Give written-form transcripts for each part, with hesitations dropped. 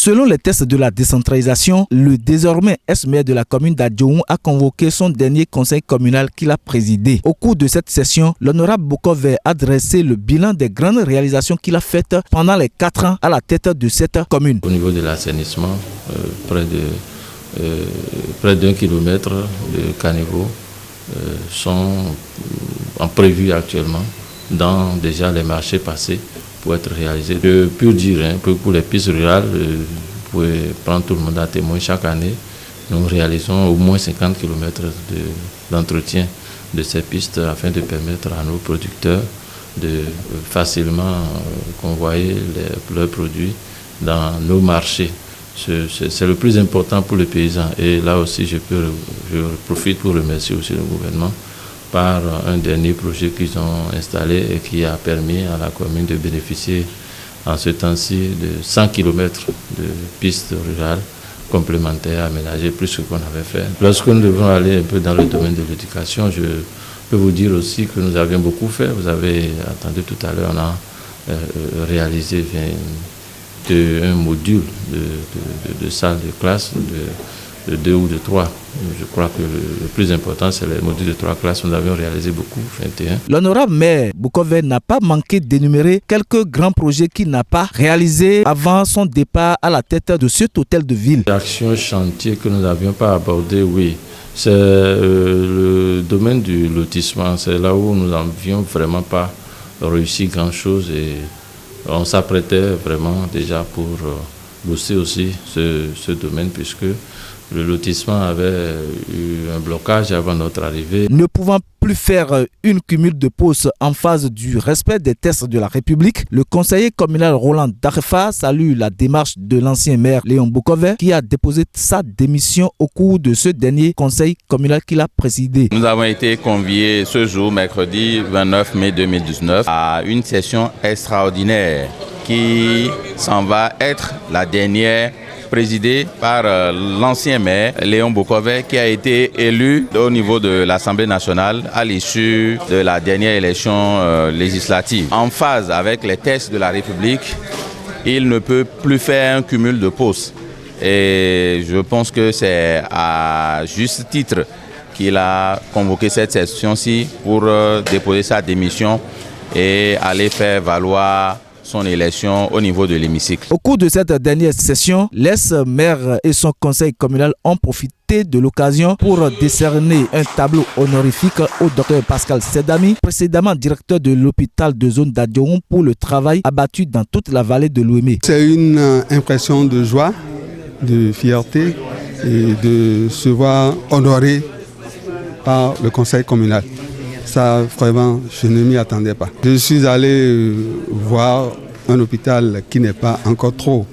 Selon les tests de la décentralisation, le désormais ex-maire de la commune d'Adjoum a convoqué son dernier conseil communal qu'il a présidé. Au cours de cette session, l'honorable Bokove a dressé le bilan des grandes réalisations qu'il a faites pendant les 4 ans à la tête de cette commune. Au niveau de l'assainissement, près d'1 kilomètre de caniveaux sont prévus actuellement dans déjà les marchés passés pour être réalisés. Je peux dire, pour les pistes rurales, vous pouvez prendre tout le monde à témoin. Chaque année, nous réalisons au moins 50 km d'entretien de ces pistes afin de permettre à nos producteurs de facilement convoyer leurs produits dans nos marchés. C'est le plus important pour les paysans. Et là aussi, je profite pour remercier aussi le gouvernement par un dernier projet qu'ils ont installé et qui a permis à la commune de bénéficier en ce temps-ci de 100 km de pistes rurales complémentaires aménagées, plus que qu'on avait fait. Lorsque nous devons aller un peu dans le domaine de l'éducation, je peux vous dire aussi que nous avions beaucoup fait. Vous avez entendu tout à l'heure, on a réalisé un module de salle de classe de 2 ou de 3. Je crois que le plus important, c'est les modules de 3 classes. Nous avions réalisé beaucoup, 21. L'honorable maire Bokove n'a pas manqué d'énumérer quelques grands projets qu'il n'a pas réalisés avant son départ à la tête de cet hôtel de ville. L'action chantier que nous n'avions pas abordé, oui, c'est le domaine du lotissement. C'est là où nous n'avions vraiment pas réussi grand-chose et on s'apprêtait vraiment déjà pour booster aussi ce domaine puisque le lotissement avait eu un blocage avant notre arrivée. Ne pouvant plus faire une cumul de postes en phase du respect des tests de la République, le conseiller communal Roland Darefa salue la démarche de l'ancien maire Léon Bokove qui a déposé sa démission au cours de ce dernier conseil communal qu'il a présidé. Nous avons été conviés ce jour, mercredi 29 mai 2019, à une session extraordinaire qui s'en va être la dernière, présidé par l'ancien maire Léon Bokove qui a été élu au niveau de l'Assemblée nationale à l'issue de la dernière élection législative. En phase avec les tests de la République, il ne peut plus faire un cumul de postes. Et je pense que c'est à juste titre qu'il a convoqué cette session-ci pour déposer sa démission et aller faire valoir son élection au niveau de l'hémicycle. Au cours de cette dernière session, l'ex-maire et son conseil communal ont profité de l'occasion pour décerner un tableau honorifique au docteur Pascal Sedami, précédemment directeur de l'hôpital de zone d'Adjoum, pour le travail abattu dans toute la vallée de l'Ouémé. C'est une impression de joie, de fierté et de se voir honoré par le conseil communal. Ça, vraiment, je ne m'y attendais pas. Je suis allé voir un hôpital qui n'est pas encore trop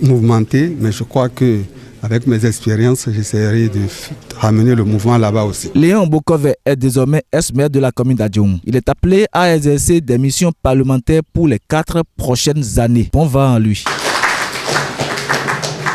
mouvementé, mais je crois qu'avec mes expériences, j'essaierai de ramener le mouvement là-bas aussi. Léon Bokove est désormais ex-maire de la commune d'Adjoum. Il est appelé à exercer des missions parlementaires pour les 4 prochaines années. Bon vent à lui.